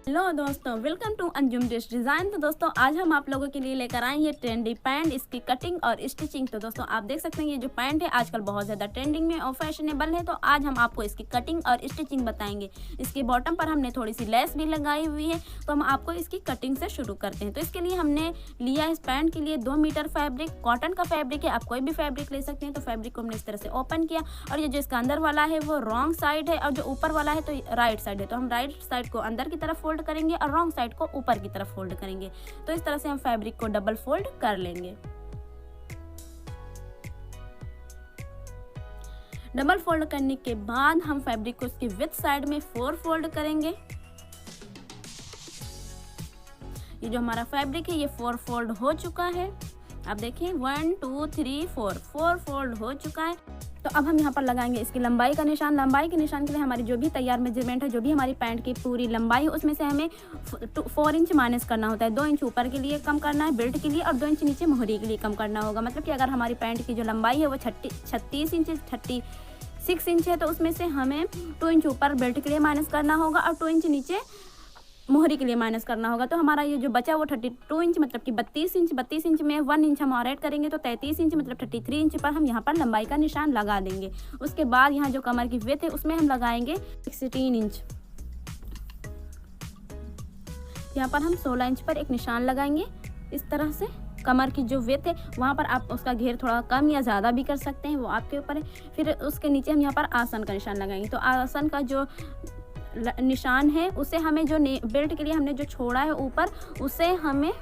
Hello दोस्तों, welcome to Anjum dish design. तो दोस्तों आज हम आप लोगों के लिए लेकर आए हैं ट्रेंडी पैंट, इसकी कटिंग और स्टिचिंग। तो दोस्तों आप देख सकते हैं ये जो पैंट है आजकल बहुत ज़्यादा ट्रेंडिंग में और फैशनेबल है। तो आज हम आपको इसकी कटिंग और स्टिचिंग बताएंगे। इसके बॉटम पर हमने थोड़ी सी लेस भी लगाई हुई है। तो हम आपको इसकी कटिंग से शुरू करते हैं। तो इसके लिए हमने लिया इस पैंट के लिए 2 मीटर फैब्रिक, कॉटन का फैब्रिक है, आप कोई भी फैब्रिक ले सकते हैं। तो फैब्रिक को हमने इस तरह से ओपन किया और ये जो इसका अंदर वाला है वो रॉन्ग साइड है और जो ऊपर वाला है तो राइट साइड है। तो हम राइट साइड को अंदर की तरफ फोल्ड करेंगे और रॉन्ग साइड को ऊपर की तरफ फोल्ड करेंगे। तो इस तरह से हम फैब्रिक को डबल फोल्ड कर लेंगे। डबल फोल्ड करने के बाद हम फैब्रिक को इसकी विथ साइड में 4 फोल्ड करेंगे। ये जो हमारा फैब्रिक है ये 4 फोल्ड हो चुका है। आप देखिए 1 2 3 4 फोल्ड हो चुका है। तो अब हम यहाँ पर लगाएंगे इसकी लंबाई का निशान। लंबाई के निशान के लिए हमारी जो भी तैयार मेजरमेंट है, जो भी हमारी पैंट की पूरी लंबाई है, उसमें से हमें 4 इंच माइनस करना होता है। 2 इंच ऊपर के लिए कम करना है बेल्ट के लिए और 2 इंच नीचे मोहरी के लिए कम करना होगा। मतलब कि अगर हमारी पैंट की जो लंबाई है वो 36 इंच 36 इंच है तो उसमें से हमें 2 इंच ऊपर बेल्ट के लिए माइनस करना होगा और 2 इंच नीचे मोहरी के लिए माइनस करना होगा। तो हमारा ये जो बचा वो 32 इंच मतलब कि 32 इंच में 1 इंच हम और ऐड करेंगे तो 33 इंच मतलब 33 इंच पर हम यहाँ पर लंबाई का निशान लगा देंगे। उसके बाद यहाँ जो कमर की विड्थ है उसमें हम लगाएंगे 16 इंच। यहाँ पर हम 16 इंच पर एक निशान लगाएंगे। इस तरह से कमर की जो विड्थ है वहाँ पर आप उसका घेर थोड़ा कम या ज़्यादा भी कर सकते हैं, वो आपके ऊपर है। फिर उसके नीचे हम यहाँ पर आसन का निशान लगाएंगे। तो आसन का जो निशान है उसे हमें जो बेल्ट के लिए हमने जो छोड़ा है ऊपर, उसे हमें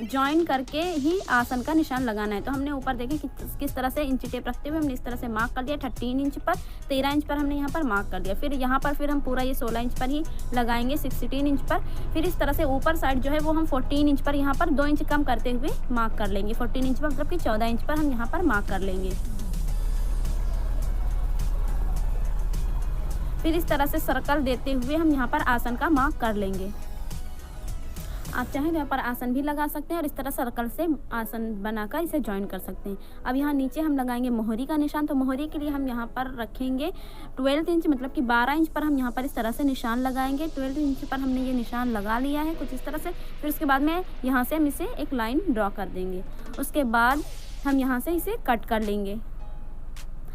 जॉइन करके ही आसन का निशान लगाना है। तो हमने ऊपर देखें कि किस तरह से इंची टेप रखते हुए हमने इस तरह से मार्क कर दिया 13 इंच पर, 13 इंच पर हमने यहाँ पर मार्क कर दिया। फिर यहाँ पर फिर हम पूरा ये 16 इंच पर ही लगाएंगे 16 इंच पर। फिर इस तरह से ऊपर साइड जो है वो हम 14 इंच पर यहाँ पर 2 इंच कम करते हुए मार्क कर लेंगे। 14 इंच पर मतलब कि 14 इंच पर हम यहाँ पर मार्क कर लेंगे। फिर इस तरह से सर्कल देते हुए हम यहाँ पर आसन का मार्क कर लेंगे। आप चाहें तो यहाँ पर आसन भी लगा सकते हैं और इस तरह सर्कल से आसन बनाकर इसे ज्वाइन कर सकते हैं। अब यहाँ नीचे हम लगाएंगे मोहरी का निशान। तो मोहरी के लिए हम यहाँ पर रखेंगे 12 इंच मतलब कि 12 इंच पर हम यहाँ पर इस तरह से निशान लगाएंगे। 12 इंच पर हमने ये निशान लगा लिया है कुछ इस तरह से। फिर उसके बाद में यहाँ से हम इसे एक लाइन ड्रॉ कर देंगे। उसके बाद हम यहाँ से इसे कट कर लेंगे।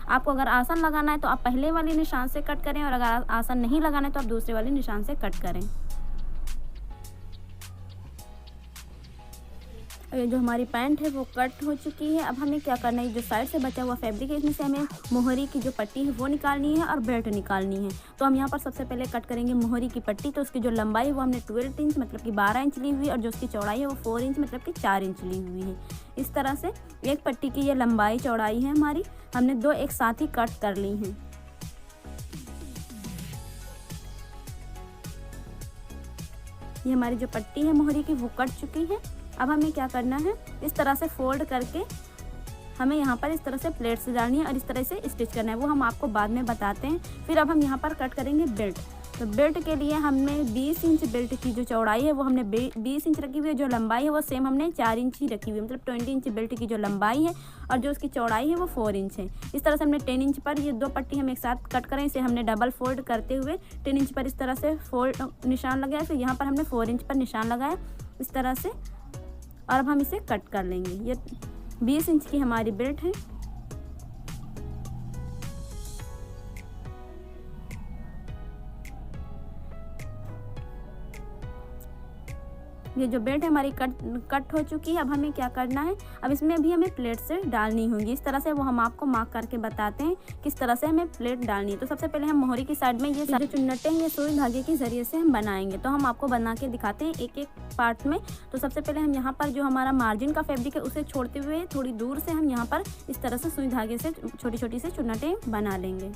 आपको अगर आसन लगाना है तो आप पहले वाले निशान से कट करें और अगर आसन नहीं लगाना है तो आप दूसरे वाले निशान से कट करें। और ये जो हमारी पैंट है वो कट हो चुकी है। अब हमें क्या करना है, जो साइड से बचा हुआ फैब्रिक है इसमें से हमें मोहरी की जो पट्टी है वो निकालनी है और बेल्ट निकालनी है। तो हम यहाँ पर सबसे पहले कट करेंगे मोहरी की पट्टी। तो उसकी जो लंबाई है वो हमने 12 इंच मतलब कि 12 इंच ली हुई और जो उसकी चौड़ाई है वो 4 इंच मतलब कि 4 इंच ली हुई है। इस तरह से एक पट्टी की ये लंबाई चौड़ाई है हमारी, हमने 2 एक साथ ही कट कर ली हैं। ये हमारी जो पट्टी है मोहरी की वो कट चुकी है। अब हमें क्या करना है, इस तरह से फोल्ड करके हमें यहाँ पर इस तरह से प्लेट से डालनी है और इस तरह से स्टिच करना है, वो हम आपको बाद में बताते हैं। फिर अब हम यहाँ पर कट करेंगे बेल्ट। तो बेल्ट के लिए हमने 20 इंच बेल्ट की जो चौड़ाई है वो हमने 20 इंच रखी हुई है। जो लंबाई है वो सेम हमने 4 इंच ही रखी हुई है, मतलब 20 इंच बेल्ट की जो लंबाई है और जो उसकी चौड़ाई है वो 4 इंच है। इस तरह से हमने 10 इंच पर ये 2 पट्टी हम एक साथ कट करें। इसे हमने डबल फोल्ड करते हुए 10 इंच पर इस तरह से फोल्ड निशान लगाया। फिर यहाँ पर हमने 4 इंच पर निशान लगाया इस तरह से और अब हम इसे कट कर लेंगे। ये 20 इंच की हमारी बेल्ट है। ये जो बेल्ट है हमारी कट हो चुकी है। अब हमें क्या करना है, अब इसमें भी हमें प्लेट से डालनी होगी इस तरह से, वो हम आपको मार्क करके बताते हैं किस तरह से हमें प्लेट डालनी है। तो सबसे पहले हम मोहरी की साइड में ये जो चुन्नटें हैं ये सुई धागे के जरिए से हम बनाएंगे। तो हम आपको बना के दिखाते हैं एक एक पार्ट में। तो सबसे पहले हम यहाँ पर जो हमारा मार्जिन का फैब्रिक है उसे छोड़ते हुए थोड़ी दूर से हम यहाँ पर इस तरह से सुई धागे से छोटी छोटी से चुन्नटें बना लेंगे।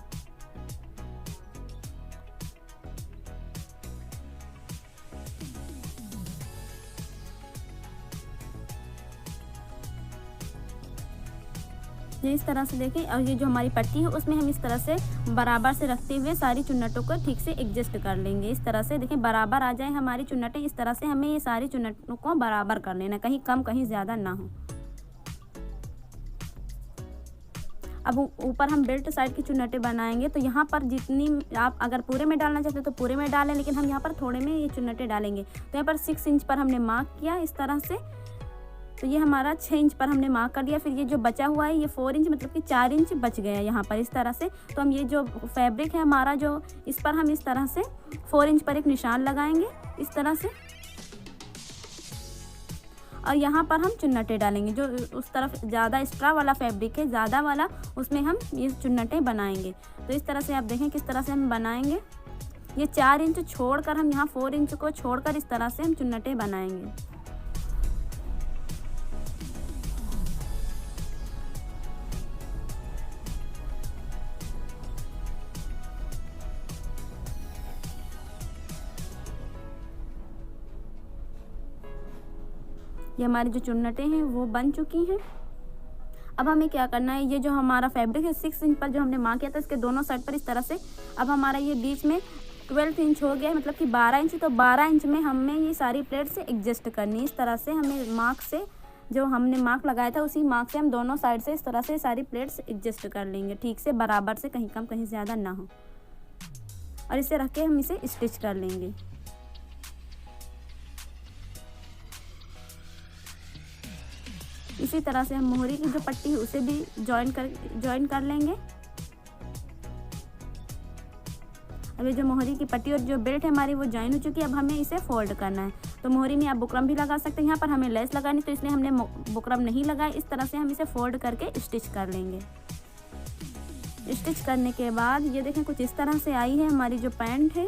ये इस तरह से देखें और ये जो हमारी पट्टी है उसमें हम इस तरह से बराबर से रखते हुए सारी चुन्नटों को ठीक से एडजस्ट कर लेंगे। इस तरह से देखें बराबर आ जाए हमारी चुन्नटें। इस तरह से हमें ये सारी चुन्नटों को बराबर कर लेना, कहीं कम कहीं ज़्यादा ना हो। अब ऊपर हम बेल्ट साइड की चुन्नटें बनाएंगे। तो यहाँ पर जितनी आप अगर पूरे में डालना चाहते हो तो पूरे में डालें, लेकिन हम यहाँ पर थोड़े में ये चुन्नटें डालेंगे। तो यहाँ पर 6 इंच पर हमने मार्क किया इस तरह से। तो ये हमारा 6 इंच पर हमने मार्क कर लिया। फिर ये जो बचा हुआ है ये 4 इंच मतलब कि 4 इंच बच गया यहाँ पर इस तरह से। तो हम ये जो फैब्रिक है हमारा जो इस पर हम इस तरह से 4 इंच पर एक निशान लगाएंगे इस तरह से, और यहाँ पर हम चुन्नटें डालेंगे। जो उस तरफ ज़्यादा एक्स्ट्रा वाला फैब्रिक है, ज़्यादा वाला, उसमें हम ये चुन्नटें बनाएंगे। तो इस तरह से आप देखें किस तरह से हम बनाएंगे। ये 4 इंच छोड़कर हम यहाँ 4 इंच को छोड़कर इस तरह से हम चुन्नटें बनाएंगे। ये हमारी जो चुन्नटें हैं वो बन चुकी हैं। अब हमें क्या करना है, ये जो हमारा फैब्रिक है 6 इंच पर जो हमने मार्क किया था इसके दोनों साइड पर इस तरह से, अब हमारा ये बीच में 12 इंच हो गया है, मतलब कि 12 इंच। तो 12 इंच में हमें ये सारी प्लेट से एडजस्ट करनी है। इस तरह से हमें मार्क से, जो हमने मार्क लगाया था उसी मार्क से हम दोनों साइड से इस तरह से सारी प्लेट्स एडजस्ट कर लेंगे, ठीक से बराबर से, कहीं कम कहीं ज़्यादा ना हो। और इसे रख के हम इसे स्टिच कर लेंगे। इसी तरह से हम मोहरी की जो पट्टी है उसे भी जॉइन कर लेंगे। अब ये जो मोहरी की पट्टी और जो बेल्ट है हमारी वो जॉइन हो चुकी है। अब हमें इसे फोल्ड करना है। तो मोहरी में आप बुकरम भी लगा सकते हैं। यहाँ पर हमें लेस लगानी, तो इसलिए हमने बुकरम नहीं लगाया। इस तरह से हम इसे फोल्ड करके स्टिच कर लेंगे। स्टिच करने के बाद ये देखें कुछ इस तरह से आई है हमारी जो पैंट है।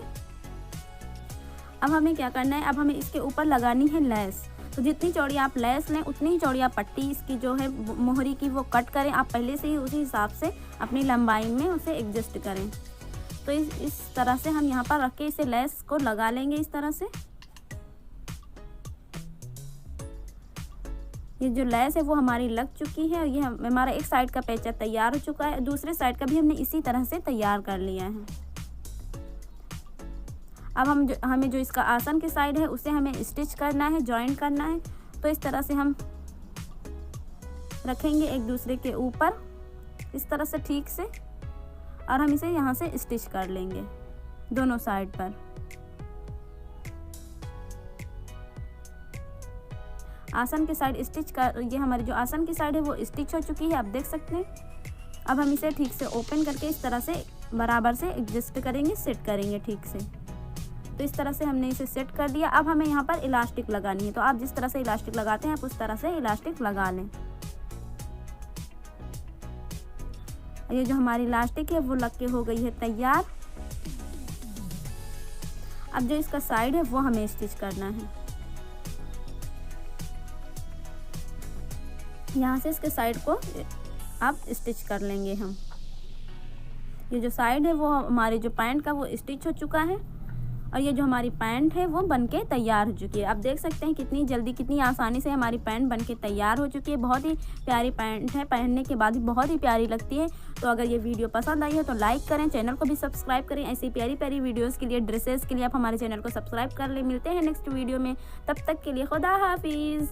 अब हमें क्या करना है, अब हमें इसके ऊपर लगानी है लेस। तो जितनी चौड़ी आप लेस लें उतनी ही चौड़ी आप पट्टी इसकी जो है मोहरी की वो कट करें। आप पहले से ही उसी हिसाब से अपनी लंबाई में उसे एडजस्ट करें। तो इस तरह से हम यहाँ पर रख के इसे लेस को लगा लेंगे इस तरह से। ये जो लेस है वो हमारी लग चुकी है और ये हमारा एक साइड का पेचा तैयार हो चुका है। दूसरे साइड का भी हमने इसी तरह से तैयार कर लिया है। अब हमें जो इसका आसन की साइड है उसे हमें स्टिच करना है, जॉइन करना है। तो इस तरह से हम रखेंगे एक दूसरे के ऊपर इस तरह से ठीक से, और हम इसे यहाँ से स्टिच कर लेंगे दोनों साइड पर। आसन की साइड स्टिच कर, ये हमारी जो आसन की साइड है वो स्टिच हो चुकी है, आप देख सकते हैं। अब हम इसे ठीक से ओपन करके इस तरह से बराबर से एडजस्ट करेंगे, सेट करेंगे ठीक से। तो इस तरह से हमने इसे सेट कर दिया। अब हमें यहाँ पर इलास्टिक लगानी है। तो आप जिस तरह से इलास्टिक लगाते हैं आप उस तरह से इलास्टिक लगा लें। ये जो हमारी इलास्टिक है वो लग के हो गई है तैयार। अब जो इसका साइड है वो हमें स्टिच करना है। यहाँ से इसके साइड को आप स्टिच कर लेंगे हम। ये जो साइड है वो हमारे जो पैंट का वो स्टिच हो चुका है, और ये जो हमारी पैंट है वो बनके तैयार हो चुकी है। आप देख सकते हैं कितनी जल्दी, कितनी आसानी से हमारी पैंट बनके तैयार हो चुकी है। बहुत ही प्यारी पैंट है, पहनने के बाद भी बहुत ही प्यारी लगती है। तो अगर ये वीडियो पसंद आई हो तो लाइक करें, चैनल को भी सब्सक्राइब करें। ऐसी प्यारी प्यारी वीडियोज़ के लिए, ड्रेसेस के लिए आप हमारे चैनल को सब्सक्राइब कर लें। मिलते हैं नेक्स्ट वीडियो में, तब तक के लिए खुदा हाफिज़।